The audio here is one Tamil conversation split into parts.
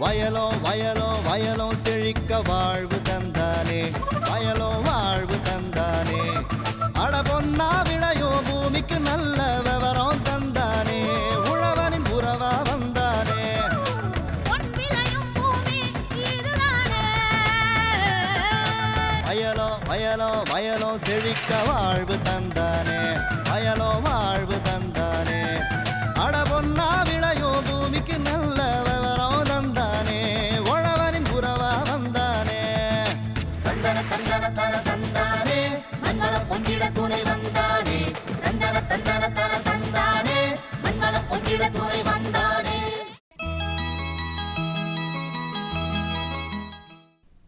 வயலோ வயலோ வயலோ செழிக்க வாழ்வு தந்தானே, வயலோ வாழ்வு தந்தானே. அட பொன்னா விளையோ பூமிக்கு நல்ல விவரம் தந்தானே, உழவனின் உறவா வந்தானே. வயலோ வயலோ வயலோ செழிக்க வாழ்வு தந்தானே, வயலோ வாழ்வு தந்தானே. அட பொன்னா விளையோ பூமிக்கு நல்ல விவரம் தந்தானே, உழவனின் உறவா வந்தானே. தந்தன தந்தன தர தந்தானே, மண்வள பொங்கிட துணை வந்தானே. தந்தன தந்தன தர தந்தானே, மண்வள பொங்கிட துணை வந்தானே.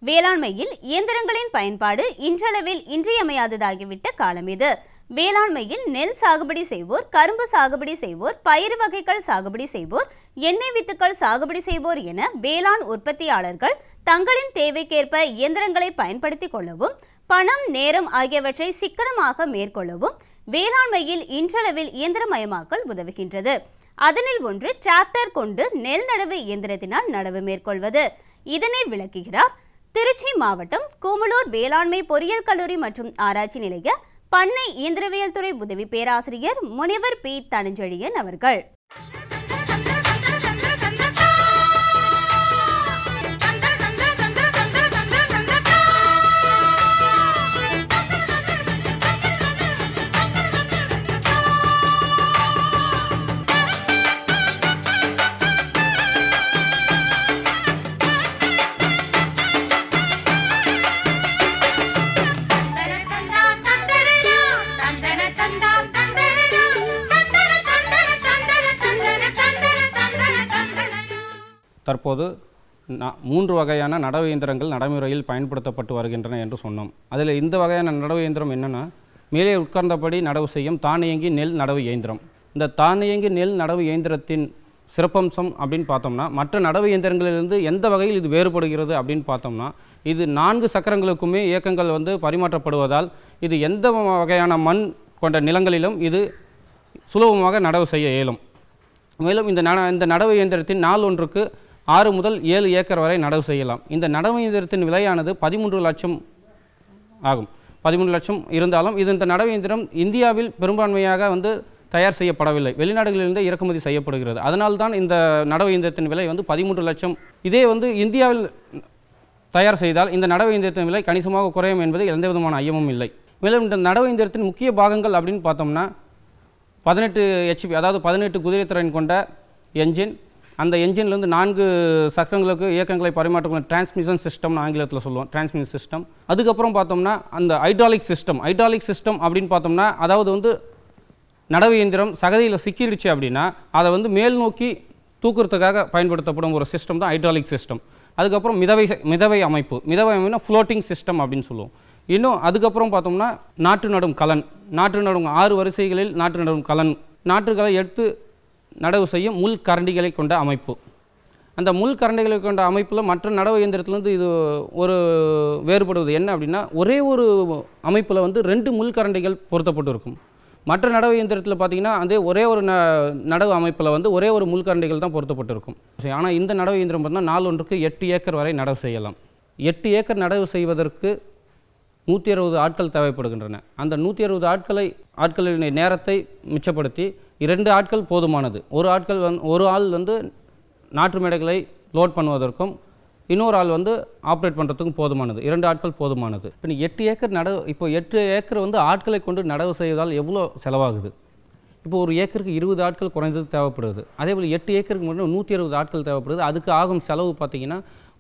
வேளாண்மையில் இயந்திரங்களின் பயன்பாடு இன்றளவில் இன்றியமையாததாகிவிட்ட காலம் இது. வேளாண்மையில் நெல் சாகுபடி செய்வோர், கரும்பு சாகுபடி செய்வோர், பயிறு வகைகள் சாகுபடி செய்வோர், எண்ணெய் வித்துக்கள் சாகுபடி செய்வோர் என வேளாண் உற்பத்தியாளர்கள் தங்களின் தேவைக்கேற்ப இயந்திரங்களை பயன்படுத்திக் கொள்ளவும், பணம், நேரம் ஆகியவற்றை சிக்கனமாக மேற்கொள்ளவும் வேளாண்மையில் இன்றளவில் இயந்திரமயமாக்கல் உதவுகின்றது. அதனில் ஒன்று டிராக்டர் கொண்டு நெல் நடவு இயந்திரத்தினால் நடவு மேற்கொள்வது. இதனை விளக்குகிறார் திருச்சி மாவட்டம் கூமலூர் வேளாண்மை பொறியியல் கல்லூரி மற்றும் ஆராய்ச்சி நிலைய பண்ணை இயந்திரவியல் துறை உதவி பேராசிரியர் முனைவர் பி. தனஞ்செழியன் அவர்கள். தற்போது 3 வகையான நடவு இயந்திரங்கள் நடைமுறையில் பயன்படுத்தப்பட்டு வருகின்றன என்று சொன்னோம். அதில் இந்த வகையான நடவு இயந்திரம் என்னென்னா, மேலே உட்கார்ந்தபடி நடவு செய்யும் தானியங்கி நெல் நடவு இயந்திரம். இந்த தானியங்கி நெல் நடவு இயந்திரத்தின் சிறப்பம்சம் அப்படின்னு பார்த்தோம்னா, மற்ற நடவு இயந்திரங்களிலிருந்து எந்த வகையில் இது வேறுபடுகிறது அப்படின்னு பார்த்தோம்னா, இது 4 சக்கரங்களுக்குமே இயக்கங்கள் பரிமாற்றப்படுவதால் இது எந்த வகையான மண் கொண்ட நிலங்களிலும் இது சுலபமாக நடவு செய்ய இயலும். மேலும் இந்த நடவு இயந்திரத்தின் நாள் ஒன்றுக்கு 6 முதல் 7 ஏக்கர் வரை நடவு செய்யலாம். இந்த நடவு இயந்திரத்தின் விலையானது 13 லட்சம் ஆகும். 13 லட்சம் இருந்தாலும் இந்த நடவு இயந்திரம் இந்தியாவில் பெரும்பான்மையாக தயார் செய்யப்படவில்லை, வெளிநாடுகளிலிருந்து இறக்குமதி செய்யப்படுகிறது. அதனால்தான் இந்த நடவு இயந்திரத்தின் விலை 13 லட்சம். இதே இந்தியாவில் தயார் செய்தால் இந்த நடவு இயந்திரத்தின் விலை கணிசமாக குறையும் என்பது எந்த விதமான ஐயமும் இல்லை. மேலும் இந்த நடவு இயந்திரத்தின் முக்கிய பாகங்கள் அப்படின்னு பார்த்தோம்னா 18 HP, அதாவது 18 குதிரை திறன் கொண்ட என்ஜின். அந்த என்ஜின்லேருந்து 4 சக்கரங்களுக்கு இயக்கங்களை பரிமாற்றக்கூடிய டிரான்ஸ்மிஷன் சிஸ்டம்னு ஆங்கிலத்தில் சொல்லுவோம், டிரான்ஸ்மிஷன் சிஸ்டம். அதுக்கப்புறம் பார்த்தோம்னா அந்த ஹைட்ராலிக் சிஸ்டம் அப்படின்னு பார்த்தோம்னா, அதாவது நடவு இயந்திரம் சகதியில் சிக்கிடுச்சு அப்படின்னா அதை மேல் நோக்கி தூக்குறதுக்காக பயன்படுத்தப்படும் ஒரு சிஸ்டம் தான் ஹைட்ராலிக் சிஸ்டம். அதுக்கப்புறம் மிதவை அமைப்புனா ஃப்ளோட்டிங் சிஸ்டம் அப்படின்னு சொல்லுவோம். இன்னும் அதுக்கப்புறம் பார்த்தோம்னா நாற்று நடும் கலன், 6 வரிசைகளில் நாற்று நடும் கலன், நாற்றுகளை எடுத்து நடவு செய்யும் முள் கரண்டிகளை கொண்ட அமைப்பு. அந்த முள் கரண்டிகளை கொண்ட அமைப்பில் மற்ற நடவு இயந்திரத்திலேருந்து இது ஒரு வேறுபடுவது என்ன அப்படின்னா, ஒரே ஒரு அமைப்பில் 2 முள் கரண்டிகள் பொருத்தப்பட்டு இருக்கும். மற்ற நடவு இயந்திரத்தில் பார்த்திங்கன்னா ஒரே ஒரு நடவு அமைப்பில் ஒரே ஒரு முள் கரண்டிகள் தான் பொருத்தப்பட்டு இருக்கும். ஆனால் இந்த நடவு இயந்திரம் பார்த்தீங்கன்னா நாள் ஒன்றுக்கு 8 ஏக்கர் வரை நடவு செய்யலாம். 8 ஏக்கர் நடவு செய்வதற்கு 160 ஆட்கள் தேவைப்படுகின்றன. அந்த 160 ஆட்களின் நேரத்தை மிச்சப்படுத்தி 2 ஆட்கள் போதுமானது. ஒரு ஆள் நாற்று மேடைகளை லோட் பண்ணுவதற்கும் இன்னொரு ஆள் ஆப்ரேட் பண்ணுறதுக்கும் போதுமானது. 2 ஆட்கள் போதுமானது. இப்போ 8 ஏக்கர் நடவு, இப்போ 8 ஏக்கர் ஆட்களை கொண்டு நடவு செய்வதால் எவ்வளோ செலவாகுது? இப்போ ஒரு ஏக்கருக்கு 20 ஆட்கள் குறைந்தது தேவைப்படுது. அதே போல் 8 ஏக்கருக்கு மட்டும் 160 ஆட்கள் தேவைப்படுது. அதுக்கு ஆகும் செலவு பார்த்திங்கன்னா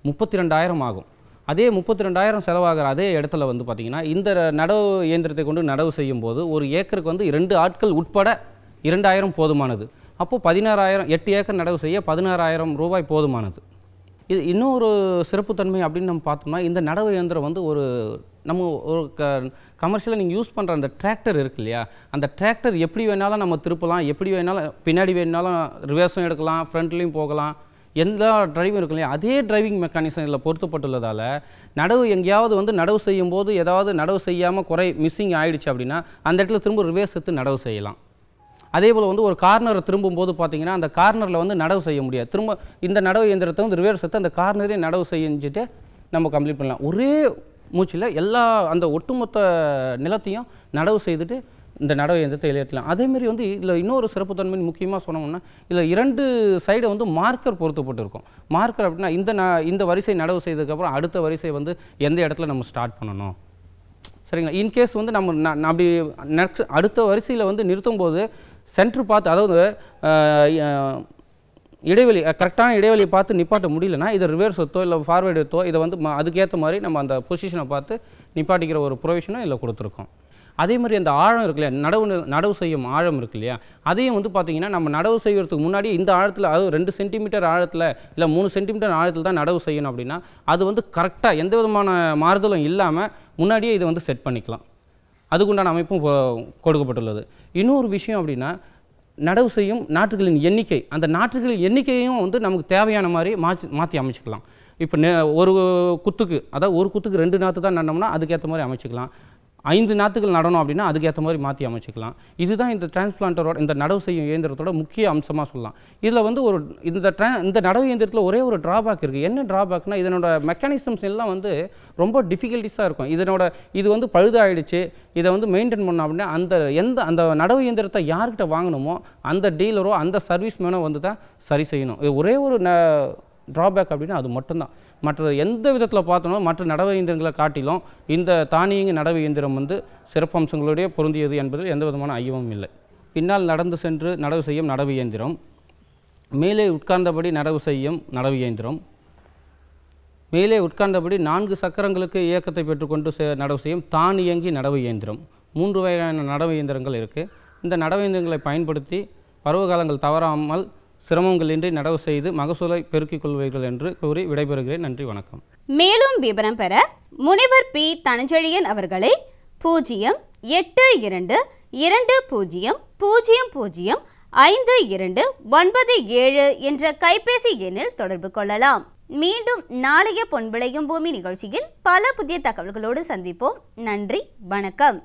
32,000 ஆகும். அதே 32,000 செலவாகிற அதே இடத்துல பார்த்திங்கன்னா இந்த நடவு இயந்திரத்தை கொண்டு நடவு செய்யும்போது ஒரு ஏக்கருக்கு 2 ஆட்கள் உட்பட 2,000 போதுமானது. அப்போது 16,000, 8 ஏக்கர் நடவு செய்ய 16,000 ரூபாய் போதுமானது. இது இன்னொரு சிறப்புத்தன்மை அப்படின்னு நம்ம பார்த்தோம்னா, இந்த நடவு இயந்திரம் நம்ம ஒரு கமர்ஷியலாக நீங்கள் யூஸ் பண்ணுற அந்த டிராக்டர் இருக்கு இல்லையா, அந்த டிராக்டர் எப்படி வேணாலும் நம்ம திருப்பலாம், எப்படி வேணாலும் பின்னாடி வேணாலும் ரிவர்ஸும் எடுக்கலாம், ஃப்ரண்ட்லேயும் போகலாம், எல்லா டிரைவும் இருக்கு இல்லையா, அதே டிரைவிங் மெக்கானிசம் இதில் பொருத்தப்பட்டுள்ளதால் நடவு எங்கேயாவது நடவு செய்யும்போது ஏதாவது நடவு செய்யாமல் மிஸ்ஸிங் ஆகிடுச்சு அப்படின்னா அந்த இடத்துல திரும்ப ரிவர்ஸ் எடுத்து நடவு செய்யலாம். அதே போல் வந்து ஒரு கார்னரை திரும்பும்போது பார்த்தீங்கன்னா அந்த கார்னரில் வந்து நடவு செய்ய முடியாது. திரும்ப இந்த நடவு இயந்திரத்தை வந்து ரிவர்ஸ் எடுத்து அந்த கார்னரே நடவு செஞ்சுட்டு நம்ம கம்ப்ளீட் பண்ணலாம். ஒரே மூச்சில் எல்லா அந்த ஒட்டுமொத்த நிலத்தையும் நடவு செய்துட்டு இந்த நடவு இயந்திரத்தை எழுதிடலாம். அதேமாரி வந்து இதில் இன்னொரு சிறப்புத்தன்மை முக்கியமாக சொன்னோம்னா இதில் 2 சைடை வந்து மார்க்கர் பொருத்தப்பட்டு இருக்கும். மார்க்கர் அப்படின்னா இந்த வரிசை நடவு செய்ததுக்கப்புறம் அடுத்த வரிசை வந்து எந்த இடத்துல நம்ம ஸ்டார்ட் பண்ணணும், சரிங்களா? இன்கேஸ் வந்து நம்ம அப்படி நெக்ஸ்ட் அடுத்த வரிசையில் வந்து நிறுத்தும்போது சென்ட்ரு பார்த்து, அதாவது இடைவெளி கரெக்டான இடைவெளியை பார்த்து நிப்பாட்ட முடியலன்னா இதை ரிவர்ஸ் எடுத்தோ இல்லை ஃபார்வேர்டு எடுத்தோ இதை வந்து அதுக்கேற்ற மாதிரி நம்ம அந்த பொசிஷனை பார்த்து நிப்பாட்டிக்கிற ஒரு ப்ரொவிஷனும் இதில் கொடுத்துருக்கோம். அதே மாதிரி அந்த ஆழம் இருக்கு இல்லையா, நடவு செய்யும் ஆழம் இருக்கு இல்லையா, அதையும் வந்து பார்த்தீங்கன்னா நம்ம நடவு செய்வதற்கு முன்னாடி இந்த ஆழத்தில், அதாவது 2 சென்டிமீட்டர் ஆழத்தில் இல்லை 3 சென்டிமீட்டர் ஆழத்தில் தான் நடவு செய்யணும் அப்படின்னா அது வந்து கரெக்டாக எந்த விதமான மாறுதலும் இல்லாமல் முன்னாடியே இதை வந்து செட் பண்ணிக்கலாம். அதுக்குண்டான அமைப்பும் கொடுக்கப்பட்டுள்ளது. இன்னொரு விஷயம் அப்படின்னா நடவு செய்யும் நாற்றுகளின் எண்ணிக்கை, அந்த நாற்றுகளின் எண்ணிக்கையும் வந்து நமக்கு தேவையான மாதிரி மாற்றி அமைச்சிக்கலாம். இப்போ ஒரு குத்துக்கு, அதாவது ஒரு குத்துக்கு 2 நாற்று தான் நடனோம்னா அதுக்கேற்ற மாதிரி அமைச்சிக்கலாம். 5 நாற்றுகள் நடணும் அப்படின்னா அதுக்கேற்ற மாதிரி மாற்றி அமைச்சிக்கலாம். இதுதான் இந்த டிரான்ஸ்பிளான்டரோட, இந்த நடவு செய்யும் இயந்திரத்தோட முக்கிய அம்சமாக சொல்லலாம். இதில் வந்து இந்த நடவு இயந்திரத்தில் ஒரே ஒரு ட்ராபேக் இருக்குது. என்ன ட்ராபேக்னா இதனோட மெக்கானிசம்ஸ் எல்லாம் வந்து ரொம்ப டிஃபிகல்ட்டிஸாக இருக்கும். இது வந்து பழுதாயிடுச்சு, இதை வந்து மெயின்டைன் பண்ணோம் அப்படின்னா அந்த நடவு இயந்திரத்தை யார்கிட்ட வாங்கணுமோ அந்த டீலரோ அந்த சர்வீஸ் மேனோ வந்து தான் சரி செய்யணும். இது ஒரே ஒரு ட்ராபேக் அப்படின்னா அது மட்டும்தான். மற்ற எந்த விதத்தில் பார்த்தோம்னா மற்ற நடவு இயந்திரங்களை காட்டிலும் இந்த தானியங்கி நடவு இயந்திரம் வந்து சிறப்பம்சங்களுடைய பொருந்தியது என்பதில் எந்த விதமான ஐயமும் இல்லை. பின்னால் நடந்து சென்று நடவு செய்யும் நடவு இயந்திரம், மேலே உட்கார்ந்தபடி நடவு செய்யும் நடவு இயந்திரம், மேலே உட்கார்ந்தபடி 4 சக்கரங்களுக்கு இயக்கத்தை பெற்றுக்கொண்டு நடவு செய்யும் தானியங்கி நடவு இயந்திரம். 3 வகையான நடவு இயந்திரங்கள் இருக்குது. இந்த நடவு இயந்திரங்களை பயன்படுத்தி பருவகாலங்கள் தவறாமல் சிரமங்களின்றி நடவு செய்து மகசூலை பெருக்கிக் கொள்வீர்கள் என்று கூறி விடைபெறுகிறேன். நன்றி, வணக்கம். மேலும் விவரம் பெற முனைவர் பி. தனஞ்செழியன் அவர்களை 08220005297 என்ற கைபேசி எண்ணில் தொடர்பு கொள்ளலாம். மீண்டும் நாளைய பொன் விளையும் பூமி நிகழ்ச்சியில் பல புதிய தகவல்களோடு சந்திப்போம். நன்றி, வணக்கம்.